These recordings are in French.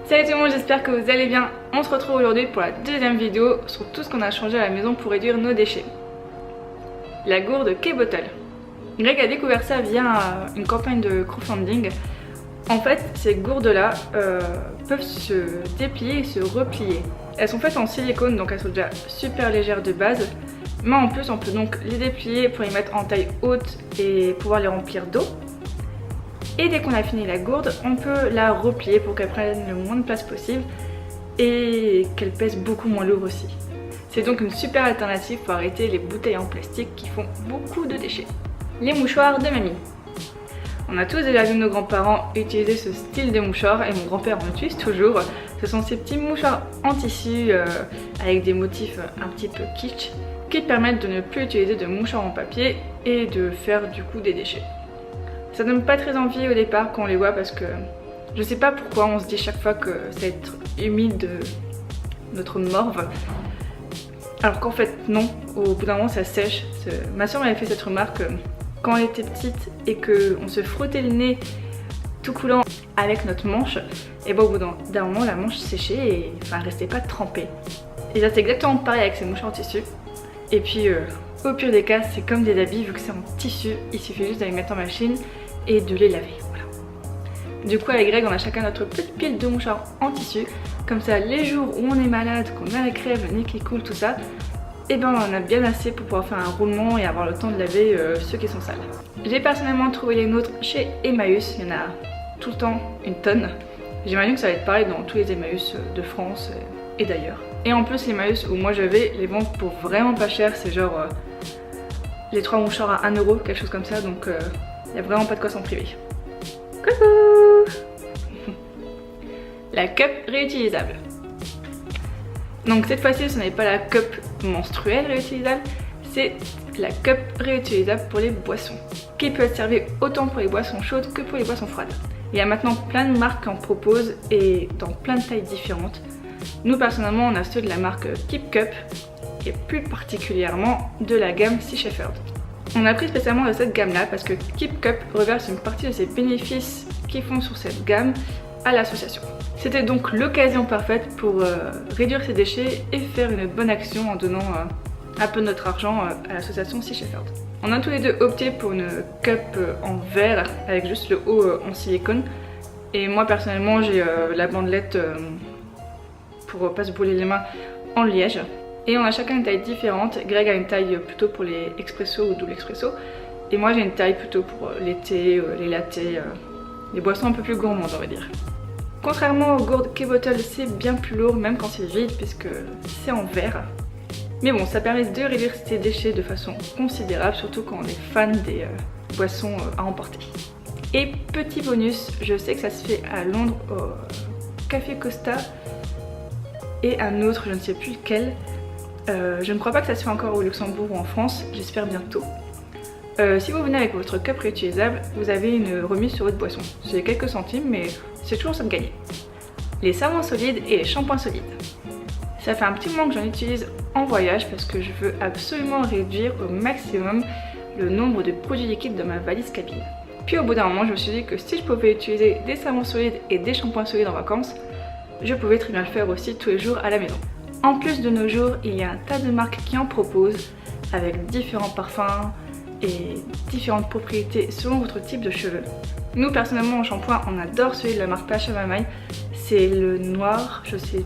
Salut tout le monde, j'espère que vous allez bien. On se retrouve aujourd'hui pour la deuxième vidéo sur tout ce qu'on a changé à la maison pour réduire nos déchets. La gourde K-Bottle. Greg a découvert ça via une campagne de crowdfunding. En fait, ces gourdes-là peuvent se déplier et se replier. Elles sont faites en silicone, donc elles sont déjà super légères de base. Mais en plus, on peut donc les déplier pour les mettre en taille haute et pouvoir les remplir d'eau. Et dès qu'on a fini la gourde, on peut la replier pour qu'elle prenne le moins de place possible et qu'elle pèse beaucoup moins lourd aussi. C'est donc une super alternative pour arrêter les bouteilles en plastique qui font beaucoup de déchets. Les mouchoirs de mamie. On a tous déjà vu nos grands-parents utiliser ce style de mouchoir et mon grand-père en utilise toujours. Ce sont ces petits mouchoirs en tissu avec des motifs un petit peu kitsch qui permettent de ne plus utiliser de mouchoirs en papier et de faire du coup des déchets. Ça donne pas très envie au départ quand on les voit parce que je sais pas pourquoi on se dit chaque fois que ça va être humide notre morve. Alors qu'en fait non, au bout d'un moment ça sèche. Ma soeur m'avait fait cette remarque quand elle était petite et qu'on se frottait le nez tout coulant avec notre manche. Et bon, au bout d'un moment la manche séchait et enfin elle restait pas trempée. Et là c'est exactement pareil avec ces mouchoirs en tissu. Et puis au pire des cas c'est comme des habits, vu que c'est en tissu, il suffit juste d'aller mettre en machine et de les laver, voilà. Du coup avec Greg on a chacun notre petite pile de mouchoirs en tissu. Comme ça les jours où on est malade, qu'on a la crève, le nez qui coule, tout ça, et ben on en a bien assez pour pouvoir faire un roulement et avoir le temps de laver ceux qui sont sales. J'ai personnellement trouvé les nôtres chez Emmaüs, il y en a tout le temps une tonne. J'imagine que ça va être pareil dans tous les Emmaüs de France et d'ailleurs. Et en plus les Emmaüs où moi je vais les vendent pour vraiment pas cher, c'est genre les 3 mouchoirs à 1 €, quelque chose comme ça, donc il n'y a vraiment pas de quoi s'en priver. Coucou. La cup réutilisable. Donc cette fois-ci ce n'est pas la cup menstruelle réutilisable, c'est la cup réutilisable pour les boissons, qui peut être servie autant pour les boissons chaudes que pour les boissons froides. Il y a maintenant plein de marques qui en proposent et dans plein de tailles différentes. Nous personnellement on a ceux de la marque Keep Cup et plus particulièrement de la gamme Sea Shepherd. On a pris spécialement de cette gamme là parce que Keep Cup reverse une partie de ses bénéfices qu'ils font sur cette gamme à l'association. C'était donc l'occasion parfaite pour réduire ses déchets et faire une bonne action en donnant un peu de notre argent à l'association Sea Shepherd. On a tous les deux opté pour une cup en verre avec juste le haut en silicone. Et moi personnellement j'ai la bandelette pour pas se brûler les mains en liège. Et on a chacun une taille différente. Greg a une taille plutôt pour les expresso ou double expresso. Et moi j'ai une taille plutôt pour les thés, les lattés, les boissons un peu plus gourmandes on va dire. Contrairement aux gourdes K-Bottle, c'est bien plus lourd même quand c'est vide puisque c'est en verre. Mais bon, ça permet de réduire ses déchets de façon considérable, surtout quand on est fan des boissons à emporter. Et petit bonus, je sais que ça se fait à Londres au Café Costa et un autre, je ne sais plus lequel. Je ne crois pas que ça se fait encore au Luxembourg ou en France, j'espère bientôt. Si vous venez avec votre cup réutilisable, vous avez une remise sur votre boisson. C'est quelques centimes, mais c'est toujours ça de gagner. Les savons solides et les shampoings solides. Ça fait un petit moment que j'en utilise en voyage parce que je veux absolument réduire au maximum le nombre de produits liquides dans ma valise cabine. Puis au bout d'un moment, je me suis dit que si je pouvais utiliser des savons solides et des shampoings solides en vacances, je pouvais très bien le faire aussi tous les jours à la maison. En plus de nos jours, il y a un tas de marques qui en proposent avec différents parfums et différentes propriétés selon votre type de cheveux. Nous personnellement en shampoing on adore celui de la marque Pasha Mamai, c'est le noir, je sais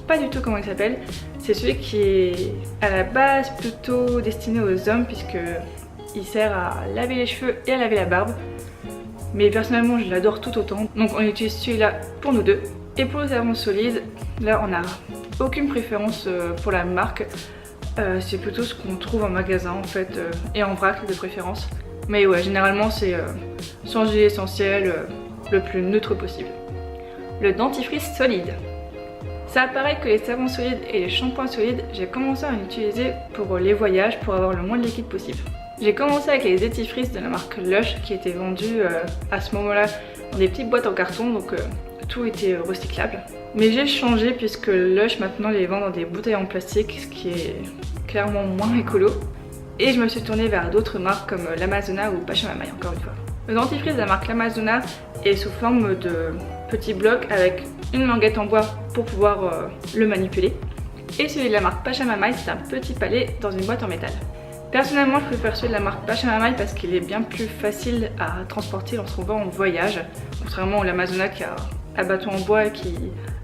pas du tout comment il s'appelle, c'est celui qui est à la base plutôt destiné aux hommes puisque il sert à laver les cheveux et à laver la barbe, mais personnellement je l'adore tout autant, donc on utilise celui-là pour nous deux. Et pour le savon solide, là on n'a aucune préférence pour la marque. C'est plutôt ce qu'on trouve en magasin en fait et en vrac de préférence. Mais ouais, généralement c'est sans huile essentielle, le plus neutre possible. Le dentifrice solide. Ça pareil que les savons solides et les shampoings solides, j'ai commencé à en utiliser pour les voyages pour avoir le moins de liquide possible. J'ai commencé avec les dentifrices de la marque Lush qui étaient vendus à ce moment-là dans des petites boîtes en carton, donc tout était recyclable. Mais j'ai changé puisque Lush maintenant les vend dans des bouteilles en plastique, ce qui est clairement moins écolo. Et je me suis tournée vers d'autres marques comme l'Amazona ou Pasha Mamai encore une fois. Le dentifrice de la marque l'Amazona est sous forme de petit bloc avec une languette en bois pour pouvoir le manipuler. Et celui de la marque Pachamamaï, c'est un petit palais dans une boîte en métal. Personnellement, je préfère celui de la marque Pachamamaï parce qu'il est bien plus facile à transporter lorsqu'on va en voyage, contrairement au Amazona qui a un bâton en bois et qui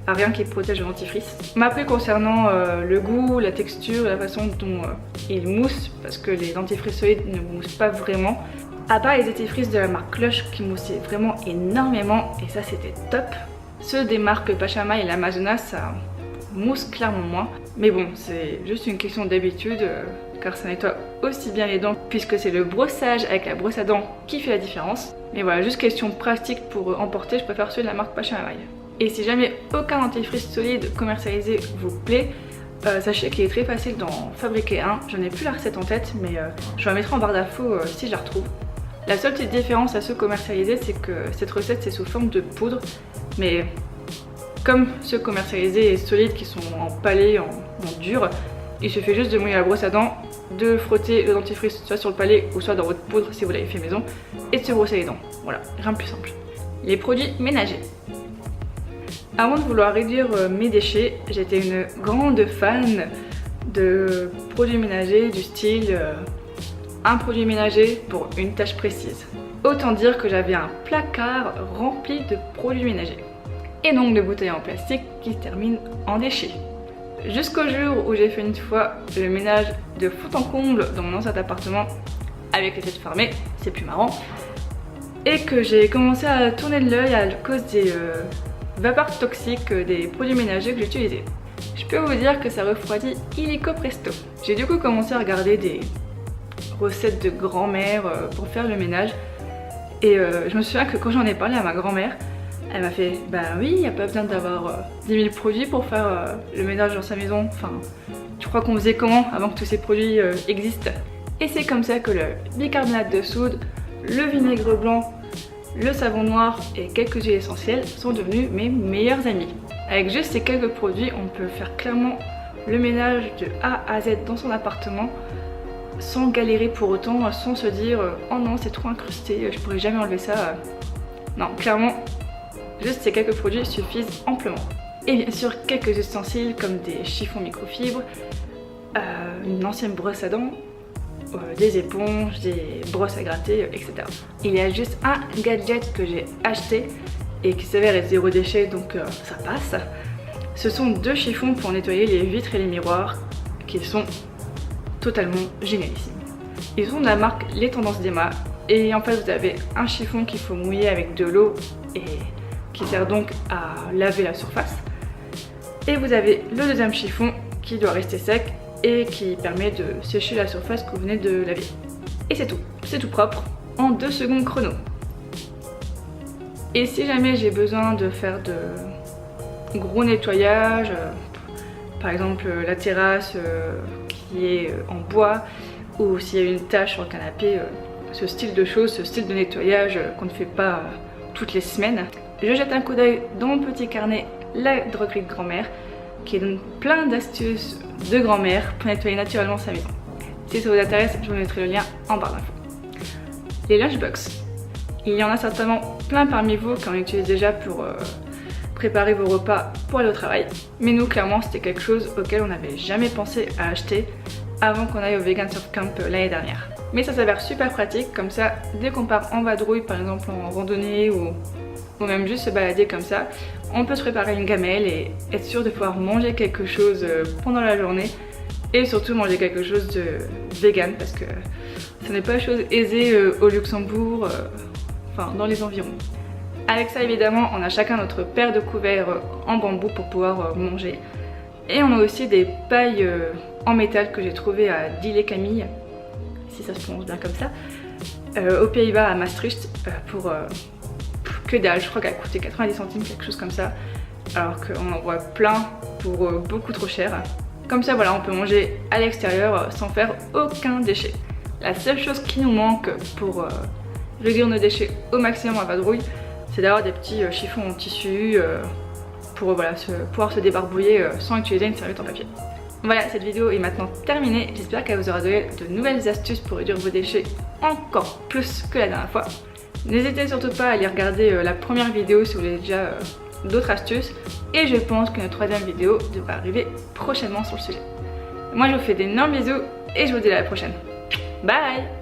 a rien qui protège le dentifrice. Mais après, concernant le goût, la texture, la façon dont il mousse, parce que les dentifrices solides ne moussent pas vraiment, à part les dentifrices de la marque Cloche qui moussaient vraiment énormément, et ça c'était top. Ceux des marques Pachamamaï et l'Amazona, ça mousse clairement moins. Mais bon, c'est juste une question d'habitude, car ça nettoie aussi bien les dents, puisque c'est le brossage avec la brosse à dents qui fait la différence. Mais voilà, juste question pratique pour emporter, je préfère celui de la marque Pachamamaï. Et si jamais aucun dentifrice solide commercialisé vous plaît, sachez qu'il est très facile d'en fabriquer un. J'en ai plus la recette en tête, mais je la mettrai en barre d'infos si je la retrouve. La seule petite différence à ceux commercialisés, c'est que cette recette c'est sous forme de poudre, mais comme ceux commercialisés et solides qui sont en palais, en dur, il suffit juste de mouiller la brosse à dents, de frotter le dentifrice soit sur le palais ou soit dans votre poudre si vous l'avez fait maison, et de se brosser les dents. Voilà, rien de plus simple. Les produits ménagers. Avant de vouloir réduire mes déchets, j'étais une grande fan de produits ménagers du style un produit ménager pour une tâche précise. Autant dire que j'avais un placard rempli de produits ménagers. Et donc de bouteilles en plastique qui se terminent en déchets. Jusqu'au jour où j'ai fait une fois le ménage de fond en comble dans mon ancien appartement avec les fenêtres fermées, c'est plus marrant, et que j'ai commencé à tourner de l'œil à cause des vapeurs toxiques des produits ménagers que j'utilisais. Je peux vous dire que ça refroidit illico presto. J'ai du coup commencé à regarder des recettes de grand-mère pour faire le ménage, et je me souviens que quand j'en ai parlé à ma grand-mère, elle m'a fait bah oui, il n'y a pas besoin d'avoir 10 000 produits pour faire le ménage dans sa maison. Enfin, tu crois qu'on faisait comment avant que tous ces produits existent? Et c'est comme ça que le bicarbonate de soude, le vinaigre blanc, le savon noir et quelques huiles essentielles sont devenus mes meilleurs amis. Avec juste ces quelques produits, on peut faire clairement le ménage de A à Z dans son appartement sans galérer pour autant, sans se dire oh non c'est trop incrusté, je pourrais jamais enlever ça. Non, clairement, juste ces quelques produits suffisent amplement. Et bien sûr quelques ustensiles comme des chiffons microfibres, une ancienne brosse à dents, des éponges, des brosses à gratter, etc. Il y a juste un gadget que j'ai acheté et qui s'avère être zéro déchet, donc ça passe. Ce sont deux chiffons pour nettoyer les vitres et les miroirs qui sont totalement génialissimes. Ils sont de la marque Les Tendances d'Emma et en fait vous avez un chiffon qu'il faut mouiller avec de l'eau et qui sert donc à laver la surface. Et vous avez le deuxième chiffon qui doit rester sec et qui permet de sécher la surface que vous venez de laver. Et c'est tout propre en 2 secondes chrono. Et si jamais j'ai besoin de faire de gros nettoyage, par exemple la terrasse qui est en bois, ou s'il y a une tache sur le canapé, ce style de choses, ce style de nettoyage qu'on ne fait pas toutes les semaines, je jette un coup d'œil dans mon petit carnet La droguerie de grand-mère qui donne plein d'astuces de grand-mère pour nettoyer naturellement sa maison. Si ça vous intéresse, je vous mettrai le lien en barre d'infos. Les lunchbox. Il y en a certainement plein parmi vous qui en utilisent déjà pour préparer vos repas pour aller au travail. Mais nous, clairement, c'était quelque chose auquel on n'avait jamais pensé à acheter avant qu'on aille au Vegan Surf Camp l'année dernière. Mais ça s'avère super pratique, comme ça, dès qu'on part en vadrouille, par exemple en randonnée ou même juste se balader comme ça, on peut se préparer une gamelle et être sûr de pouvoir manger quelque chose pendant la journée et surtout manger quelque chose de vegan parce que ce n'est pas chose aisée au Luxembourg, enfin dans les environs. Avec ça évidemment on a chacun notre paire de couverts en bambou pour pouvoir manger et on a aussi des pailles en métal que j'ai trouvées à Dille-et-Camille, si ça se prononce bien comme ça, aux Pays-Bas à Maastricht pour que dalle, je crois qu'elle a coûté 90 centimes, quelque chose comme ça, alors qu'on en voit plein pour beaucoup trop cher. Comme ça voilà, on peut manger à l'extérieur sans faire aucun déchet. La seule chose qui nous manque pour réduire nos déchets au maximum à vadrouille, c'est d'avoir des petits chiffons en tissu pour voilà, pouvoir se débarbouiller sans utiliser une serviette en papier. Voilà, cette vidéo est maintenant terminée, j'espère qu'elle vous aura donné de nouvelles astuces pour réduire vos déchets encore plus que la dernière fois. N'hésitez surtout pas à aller regarder la première vidéo si vous voulez déjà d'autres astuces. Et je pense que notre 3e vidéo devrait arriver prochainement sur le sujet. Moi je vous fais d'énormes bisous et je vous dis à la prochaine. Bye!